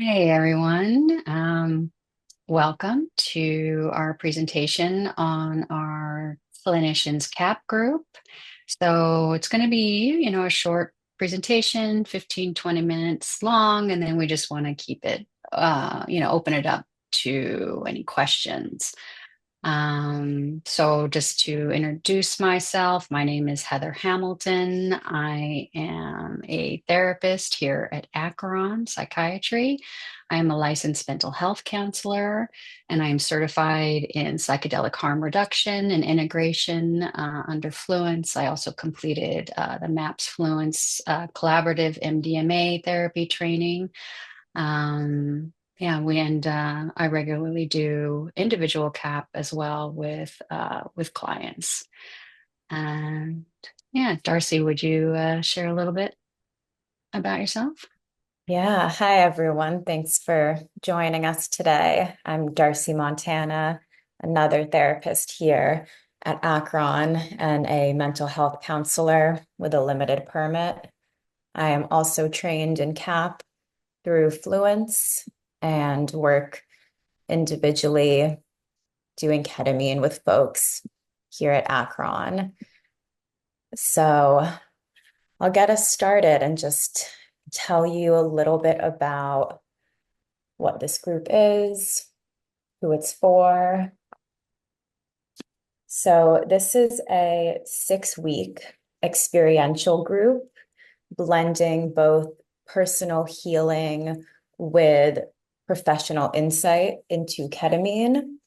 Hey everyone. Welcome to our presentation on our Clinicians KAP group. So it's going to be, a short presentation, 15, 20 minutes long, and then we just want to keep it, open it up to any questions. So just to introduce myself, my name is Heather Hamilton. I am a therapist here at Acheron Psychiatry. I am a licensed mental health counselor, and I am certified in psychedelic harm reduction and integration under Fluence. I also completed the MAPS Fluence collaborative MDMA therapy training. Yeah, I regularly do individual KAP as well with clients. And yeah, Darcy, would you share a little bit about yourself? Yeah, hi everyone. Thanks for joining us today. I'm Darcy Montana, another therapist here at Acheron and a mental health counselor with a limited permit. I am also trained in KAP through Fluence and work individually doing ketamine with folks here at Acheron. So I'll get us started and just tell you a little bit about what this group is, who it's for. So, this is a 6-week experiential group blending both personal healing with professional insight into ketamine.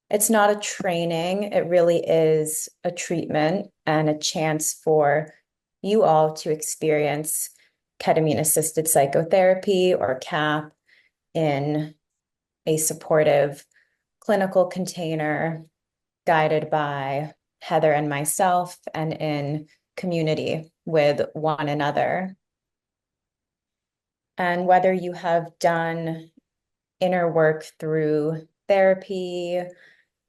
It's not a training, it really is a treatment and a chance for you all to experience ketamine-assisted psychotherapy or KAP in a supportive clinical container guided by Heather and myself and in community with one another. And whether you have done inner work through therapy,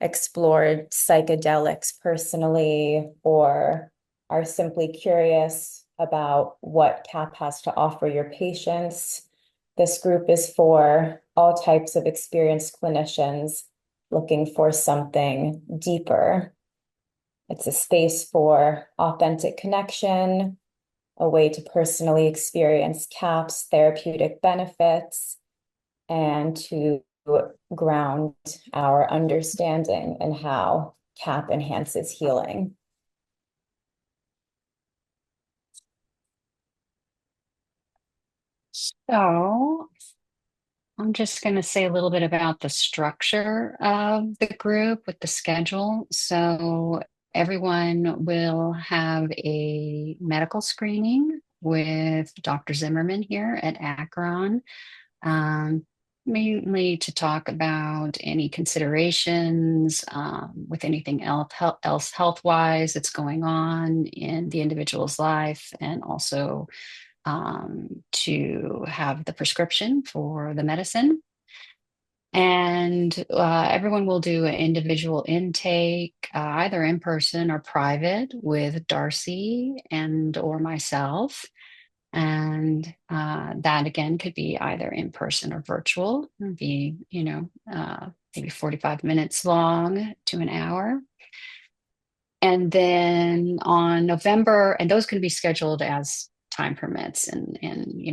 explored psychedelics personally, or are simply curious about what KAP has to offer your patients, this group is for all types of experienced clinicians looking for something deeper. It's a space for authentic connection, a way to personally experience KAP's therapeutic benefits, and to ground our understanding in how KAP enhances healing. So I'm just going to say a little bit about the structure of the group with the schedule. So everyone will have a medical screening with Dr. Zimmerman here at Akron, um, mainly to talk about any considerations with anything else health-wise that's going on in the individual's life, and also to have the prescription for the medicine. And everyone will do an individual intake, either in person or private, with Darcy and or myself. And that again could be either in person or virtual. It'd be, maybe 45 minutes long to an hour. And then on November, and those can be scheduled as time permits and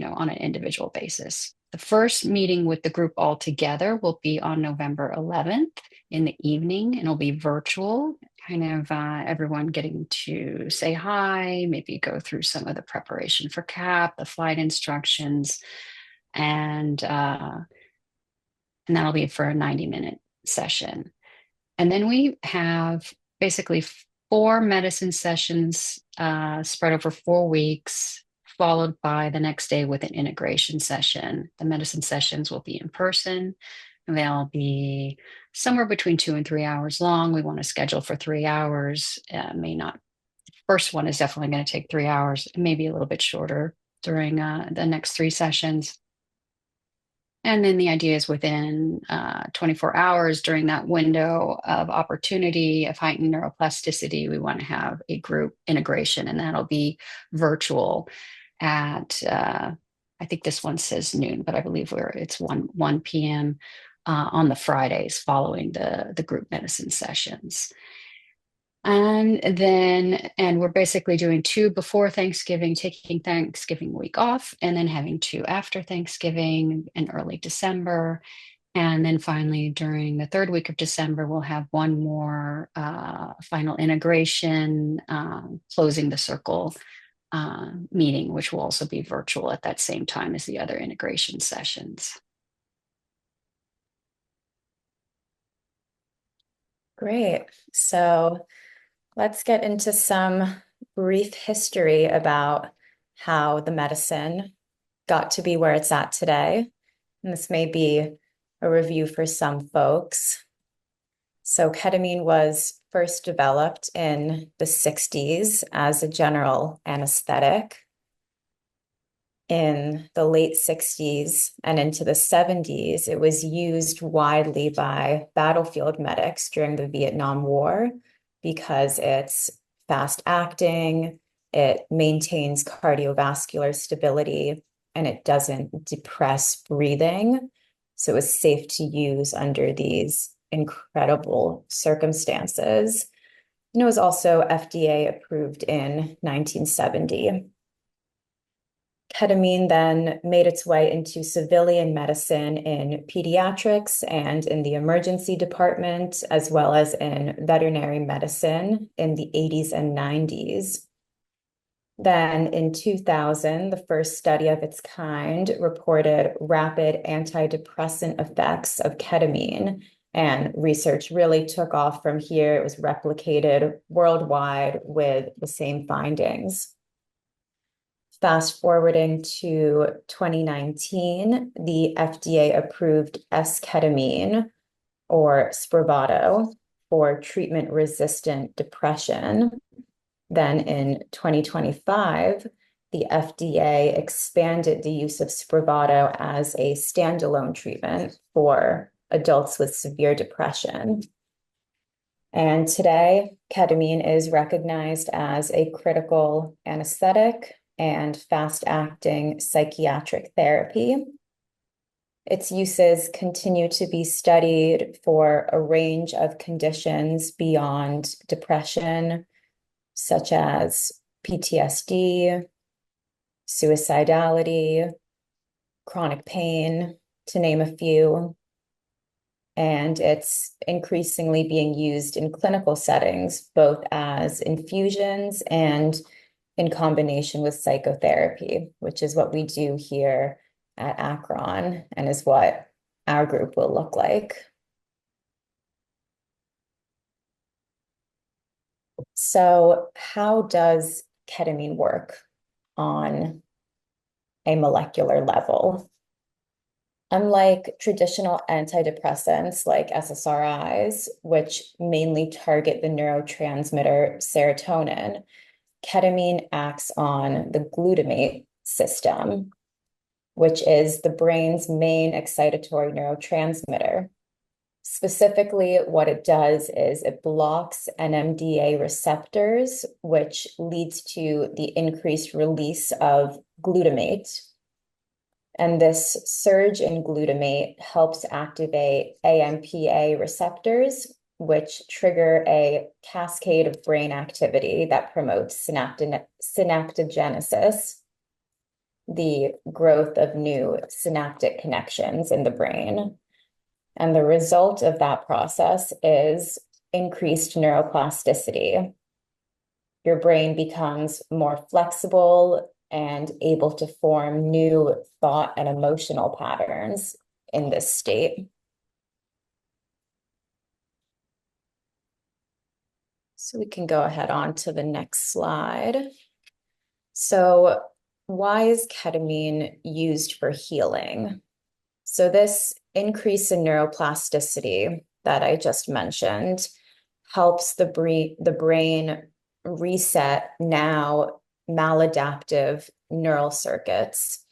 on an individual basis. The first meeting with the group all together will be on November 11th in the evening, and it'll be virtual, kind of everyone getting to say hi, maybe go through some of the preparation for KAP, the flight instructions, and that'll be for a 90-minute session. And then we have basically 4 medicine sessions spread over 4 weeks, followed by the next day with an integration session. The medicine sessions will be in person, and they'll be somewhere between 2 and 3 hours long. We want to schedule for 3 hours. May not. First one is definitely going to take 3 hours, maybe a little bit shorter during the next 3 sessions. And then the idea is within 24 hours during that window of opportunity of heightened neuroplasticity, we want to have a group integration, and that'll be virtual at I think this one says noon, but I believe it's 1 p.m. On the Fridays following the group medicine sessions. And we're basically doing 2 before Thanksgiving, taking Thanksgiving week off, and then having 2 after Thanksgiving and early December. And then finally, during the 3rd week of December, we'll have 1 more final integration, closing the circle meeting, which will also be virtual at that same time as the other integration sessions. Great. So let's get into some brief history about how the medicine got to be where it's at today. And this may be a review for some folks. So ketamine was first developed in the 60s as a general anesthetic. In the late 60s and into the 70s, it was used widely by battlefield medics during the Vietnam War because it's fast acting, it maintains cardiovascular stability, and it doesn't depress breathing. So it was safe to use under these incredible circumstances. And it was also FDA approved in 1970. Ketamine then made its way into civilian medicine in pediatrics and in the emergency department, as well as in veterinary medicine in the 80s and 90s. Then in 2000, the first study of its kind reported rapid antidepressant effects of ketamine, and research really took off from here. It was replicated worldwide with the same findings. Fast forwarding to 2019, the FDA approved S-ketamine, or Spravato, for treatment-resistant depression. Then in 2025, the FDA expanded the use of Spravato as a standalone treatment for adults with severe depression. And today, ketamine is recognized as a critical anesthetic and fast-acting psychiatric therapy. Its uses continue to be studied for a range of conditions beyond depression, such as PTSD, suicidality, chronic pain, to name a few. And it's increasingly being used in clinical settings, both as infusions and in combination with psychotherapy, which is what we do here at Acheron and is what our group will look like. So how does ketamine work on a molecular level? Unlike traditional antidepressants like SSRIs, which mainly target the neurotransmitter serotonin, ketamine acts on the glutamate system, which is the brain's main excitatory neurotransmitter. Specifically, what it does is it blocks NMDA receptors, which leads to the increased release of glutamate. And this surge in glutamate helps activate AMPA receptors, which trigger a cascade of brain activity that promotes synaptogenesis, the growth of new synaptic connections in the brain. And the result of that process is increased neuroplasticity. Your brain becomes more flexible and able to form new thought and emotional patterns in this state. So we can go ahead on to the next slide. So why is ketamine used for healing? So this increase in neuroplasticity that I just mentioned helps the brain reset now maladaptive neural circuits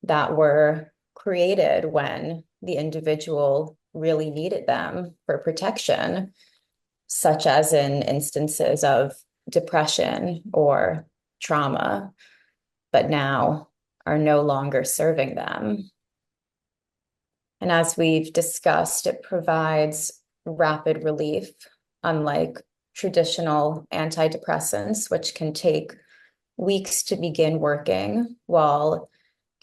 that were created when the individual really needed them for protection, such as in instances of depression or trauma. But now are no longer serving them. And as we've discussed, it provides rapid relief, unlike traditional antidepressants, which can take weeks to begin working, while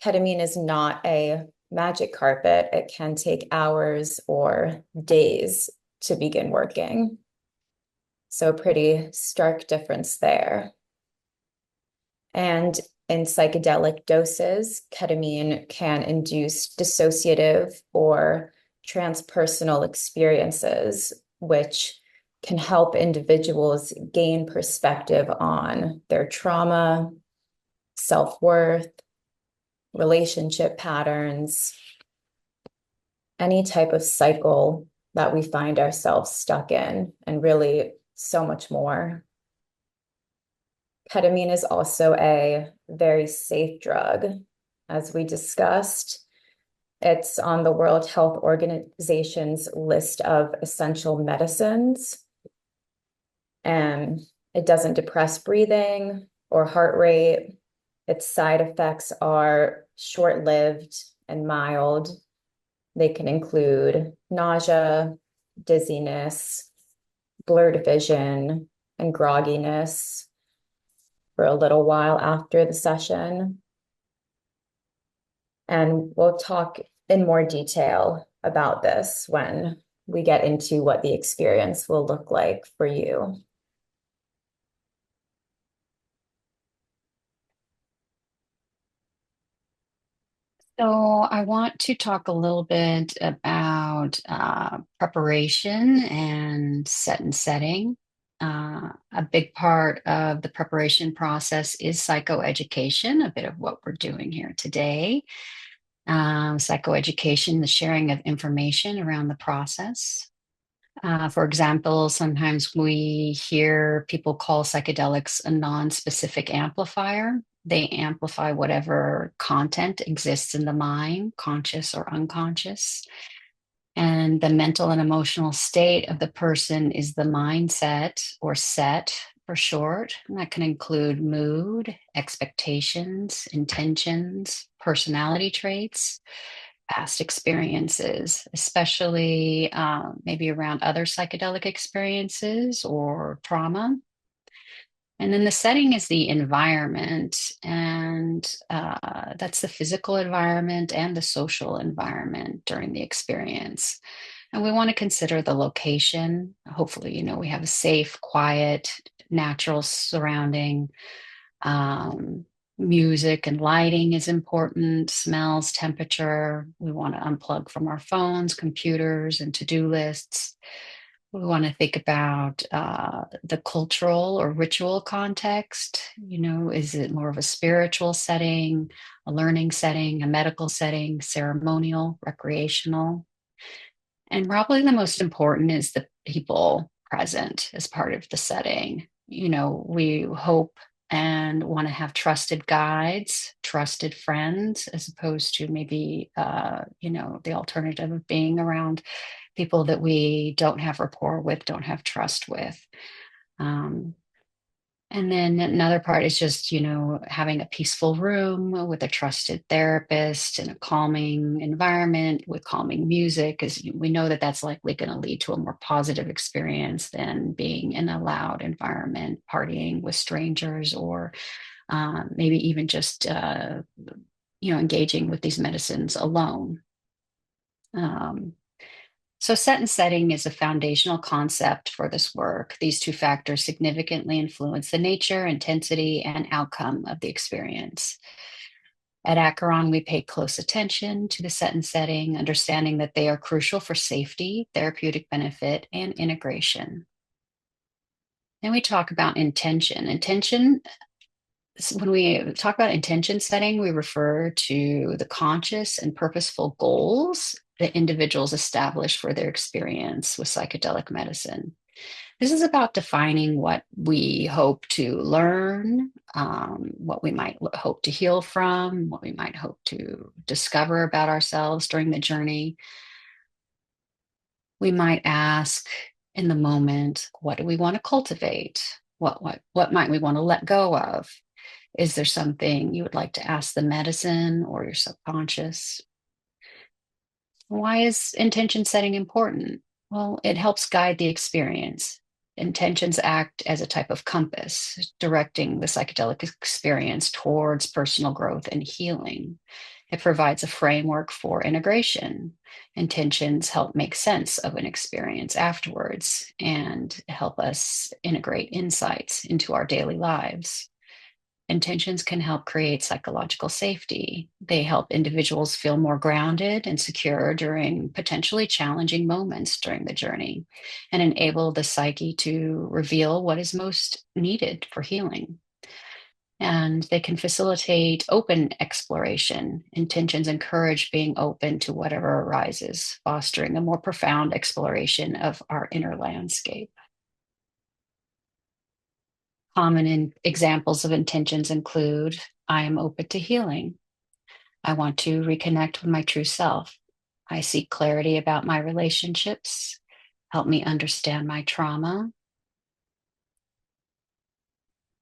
ketamine is not a magic carpet. It can take hours or days to begin working. So a pretty stark difference there. And in psychedelic doses, ketamine can induce dissociative or transpersonal experiences, which can help individuals gain perspective on their trauma, self-worth, relationship patterns, any type of cycle that we find ourselves stuck in, and really so much more. Ketamine is also a very safe drug. As we discussed, it's on the World Health Organization's list of essential medicines. And it doesn't depress breathing or heart rate. Its side effects are short-lived and mild. They can include nausea, dizziness, blurred vision, and grogginess for a little while after the session. And we'll talk in more detail about this when we get into what the experience will look like for you. So I want to talk a little bit about preparation and set and setting. A big part of the preparation process is psychoeducation, a bit of what we're doing here today. Psychoeducation, the sharing of information around the process. For example, sometimes we hear people call psychedelics a non-specific amplifier. They amplify whatever content exists in the mind, conscious or unconscious. And the mental and emotional state of the person is the mindset, or set for short. And that can include mood, expectations, intentions, personality traits, past experiences, especially maybe around other psychedelic experiences or trauma. And then the setting is the environment, and that's the physical environment and the social environment during the experience. And we want to consider the location. Hopefully, we have a safe, quiet, natural surrounding. Um, Music and lighting is important, smells, temperature. We want to unplug from our phones, computers, and to-do lists. We want to think about the cultural or ritual context. Is it more of a spiritual setting, a learning setting, a medical setting, ceremonial, recreational? And probably the most important is the people present as part of the setting. We hope and want to have trusted guides, trusted friends, as opposed to maybe, the alternative of being around people that we don't have rapport with, don't have trust with. Um, and then another part is just, having a peaceful room with a trusted therapist and a calming environment with calming music, because we know that that's likely going to lead to a more positive experience than being in a loud environment, partying with strangers, or maybe even just, engaging with these medicines alone. So, set and setting is a foundational concept for this work. These two factors significantly influence the nature, intensity, and outcome of the experience. At Acheron, we pay close attention to the set and setting, understanding that they are crucial for safety, therapeutic benefit, and integration. Then we talk about intention. When we talk about intention setting, we refer to the conscious and purposeful goals that individuals establish for their experience with psychedelic medicine. This is about defining what we hope to learn, what we might hope to heal from, what we might hope to discover about ourselves during the journey. We might ask in the moment, what do we want to cultivate? What might we want to let go of? Is there something you would like to ask the medicine or your subconscious? Why is intention setting important? Well, it helps guide the experience. Intentions act as a type of compass, directing the psychedelic experience towards personal growth and healing. It provides a framework for integration. Intentions help make sense of an experience afterwards and help us integrate insights into our daily lives. Intentions can help create psychological safety. They help individuals feel more grounded and secure during potentially challenging moments during the journey and enable the psyche to reveal what is most needed for healing. And they can facilitate open exploration. Intentions encourage being open to whatever arises, fostering a more profound exploration of our inner landscape. Common examples of intentions include: I am open to healing. I want to reconnect with my true self. I seek clarity about my relationships. Help me understand my trauma.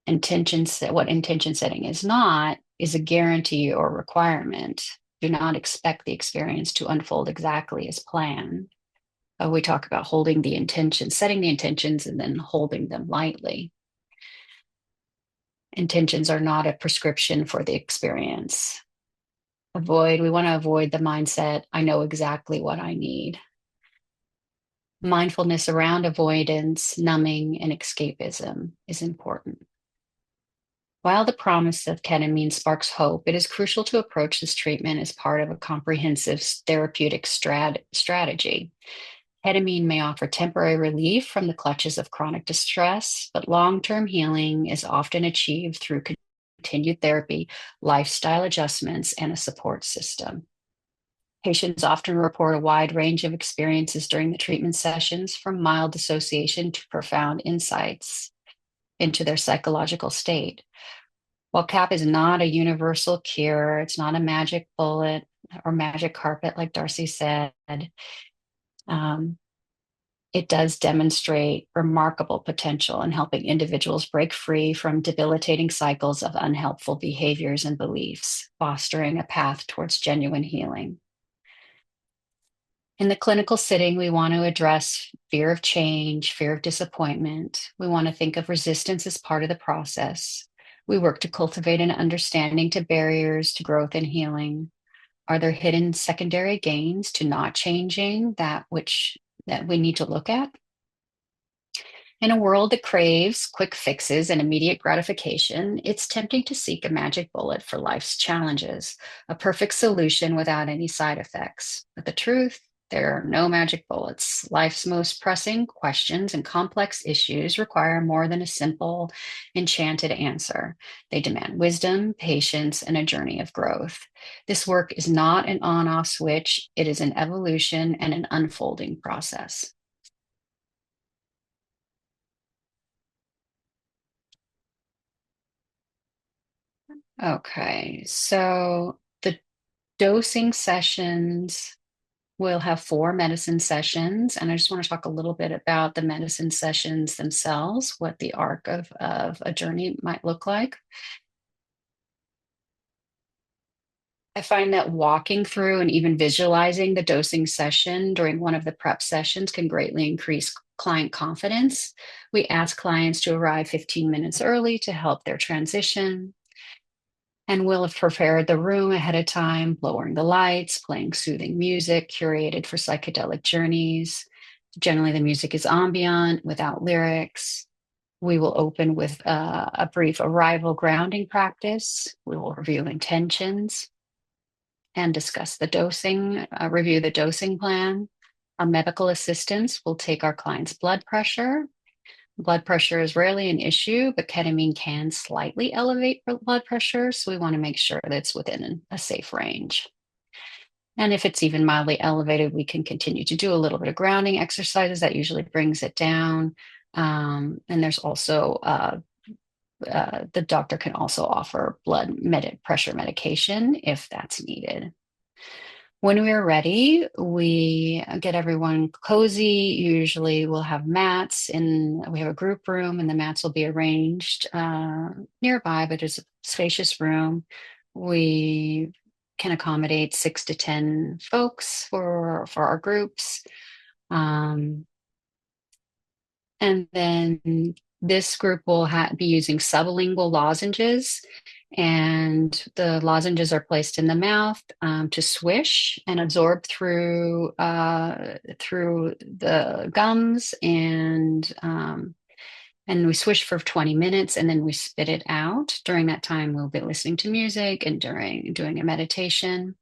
What intention setting is not is a guarantee or requirement. Do not expect the experience to unfold exactly as planned. We talk about holding the intention, setting the intentions, and then holding them lightly. Intentions are not a prescription for the experience. We want to avoid the mindset, I know exactly what I need. Mindfulness around avoidance, numbing, and escapism is important. While the promise of ketamine sparks hope, it is crucial to approach this treatment as part of a comprehensive therapeutic strategy. Ketamine may offer temporary relief from the clutches of chronic distress, but long-term healing is often achieved through continued therapy, lifestyle adjustments, and a support system. Patients often report a wide range of experiences during the treatment sessions, from mild dissociation to profound insights into their psychological state. While KAP is not a universal cure, it's not a magic bullet or magic carpet, like Darcy said. Um, it does demonstrate remarkable potential in helping individuals break free from debilitating cycles of unhelpful behaviors and beliefs, fostering a path towards genuine healing. In the clinical setting, we want to address fear of change, fear of disappointment. We want to think of resistance as part of the process. We work to cultivate an understanding to barriers to growth and healing. Are there hidden secondary gains to not changing that we need to look at? In a world that craves quick fixes and immediate gratification, it's tempting to seek a magic bullet for life's challenges, a perfect solution without any side effects. But the truth, there are no magic bullets. Life's most pressing questions and complex issues require more than a simple, enchanted answer. They demand wisdom, patience, and a journey of growth. This work is not an on-off switch, it is an evolution and an unfolding process. Okay, so the dosing sessions will have 4 medicine sessions, and I just want to talk a little bit about the medicine sessions themselves, what the arc of a journey might look like. I find that walking through and even visualizing the dosing session during one of the prep sessions can greatly increase client confidence. We ask clients to arrive 15 minutes early to help their transition. And we'll have prepared the room ahead of time, lowering the lights, playing soothing music curated for psychedelic journeys. Generally, the music is ambient without lyrics. We will open with a brief arrival grounding practice. We will review intentions and discuss the dosing, review the dosing plan. Our medical assistants will take our client's blood pressure. Blood pressure is rarely an issue, but ketamine can slightly elevate blood pressure, so we want to make sure that it's within a safe range. And if it's even mildly elevated, we can continue to do a little bit of grounding exercises. That usually brings it down. And there's also, the doctor can also offer pressure medication if that's needed. When we are ready, we get everyone cozy. Usually we'll have mats we have a group room, and the mats will be arranged nearby, but there's spacious room. We can accommodate 6 to 10 folks for our groups. And then this group will be using sublingual lozenges, and the lozenges are placed in the mouth to swish and absorb through the gums, and we swish for 20 minutes, and then we spit it out. During that time, we'll be listening to music and doing a meditation.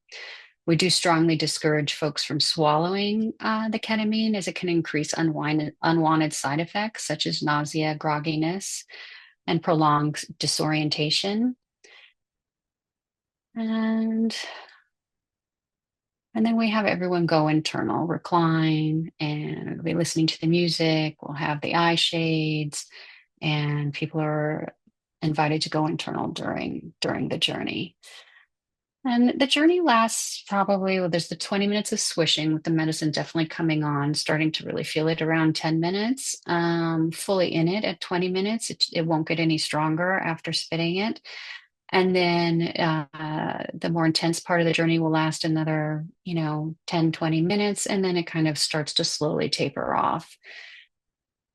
We do strongly discourage folks from swallowing the ketamine, as it can increase unwanted side effects such as nausea, grogginess, and prolonged disorientation. And then we have everyone go internal, recline, and we'll be listening to the music. We'll have the eye shades, and people are invited to go internal during the journey. And the journey lasts probably, well, there's the 20 minutes of swishing with the medicine definitely coming on, starting to really feel it around 10 minutes, fully in it at 20 minutes. It won't get any stronger after spitting it. And then the more intense part of the journey will last another, 10, 20 minutes. And then it kind of starts to slowly taper off.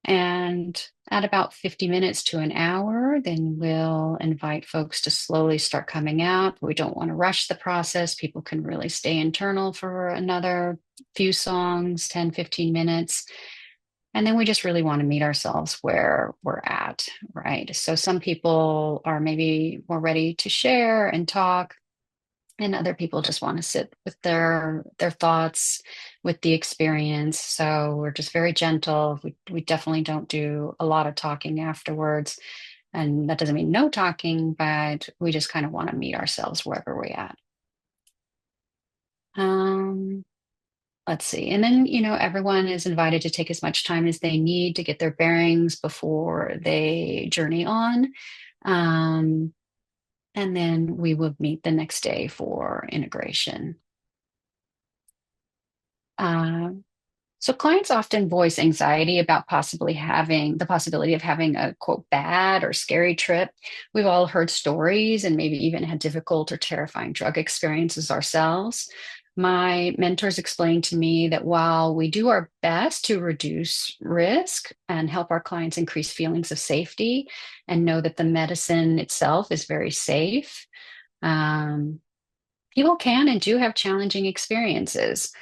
And at about 50 minutes to an hour, then we'll invite folks to slowly start coming out. We don't want to rush the process. People can really stay internal for another few songs, 10, 15 minutes. And then we just really want to meet ourselves where we're at, right? So some people are maybe more ready to share and talk, and other people just want to sit with their thoughts, with the experience. So we're just very gentle. We definitely don't do a lot of talking afterwards, and that doesn't mean no talking, but we just kind of want to meet ourselves wherever we're at. Let's see. And then, everyone is invited to take as much time as they need to get their bearings before they journey on. And then we will meet the next day for integration. So clients often voice anxiety about the possibility of having a quote bad or scary trip. We've all heard stories and maybe even had difficult or terrifying drug experiences ourselves. My mentors explained to me that while we do our best to reduce risk and help our clients increase feelings of safety and know that the medicine itself is very safe, people can and do have challenging experiences.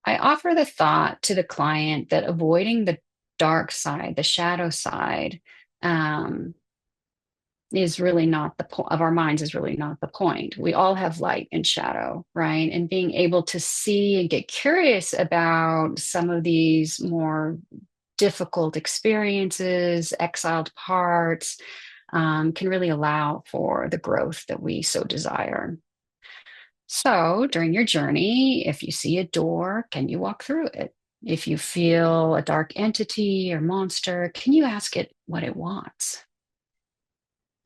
I offer the thought to the client that avoiding the dark side, the shadow side, is really not the point of our minds, is really not the point. We all have light and shadow, right? And being able to see and get curious about some of these more difficult experiences, exiled parts, can really allow for the growth that we so desire. So during your journey, if you see a door, can you walk through it? If you feel a dark entity or monster, can you ask it what it wants?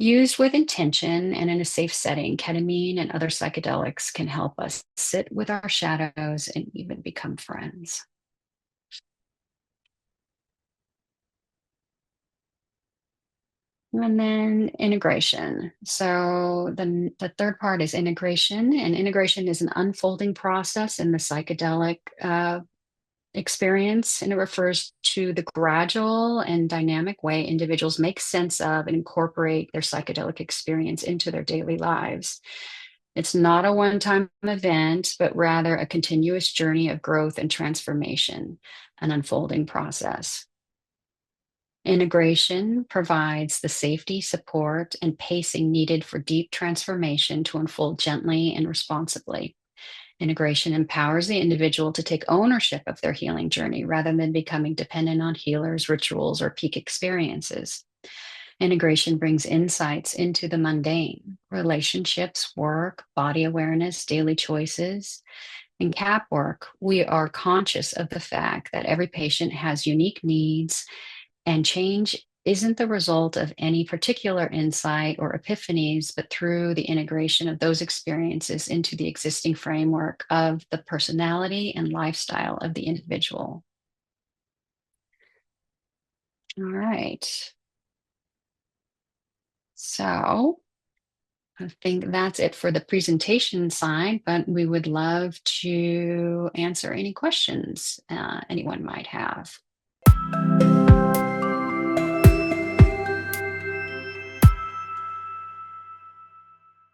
Used with intention and in a safe setting, ketamine and other psychedelics can help us sit with our shadows and even become friends. And then integration. So the third part is integration, and integration is an unfolding process in the psychedelic experience, and it refers to the gradual and dynamic way individuals make sense of and incorporate their psychedelic experience into their daily lives. It's not a one-time event, but rather a continuous journey of growth and transformation, an unfolding process. Integration provides the safety, support, and pacing needed for deep transformation to unfold gently and responsibly. Integration empowers the individual to take ownership of their healing journey rather than becoming dependent on healers, rituals, or peak experiences. Integration brings insights into the mundane, relationships, work, body awareness, daily choices. In KAP work, we are conscious of the fact that every patient has unique needs, and change isn't the result of any particular insight or epiphanies, but through the integration of those experiences into the existing framework of the personality and lifestyle of the individual. All right. So I think that's it for the presentation side, but we would love to answer any questions anyone might have.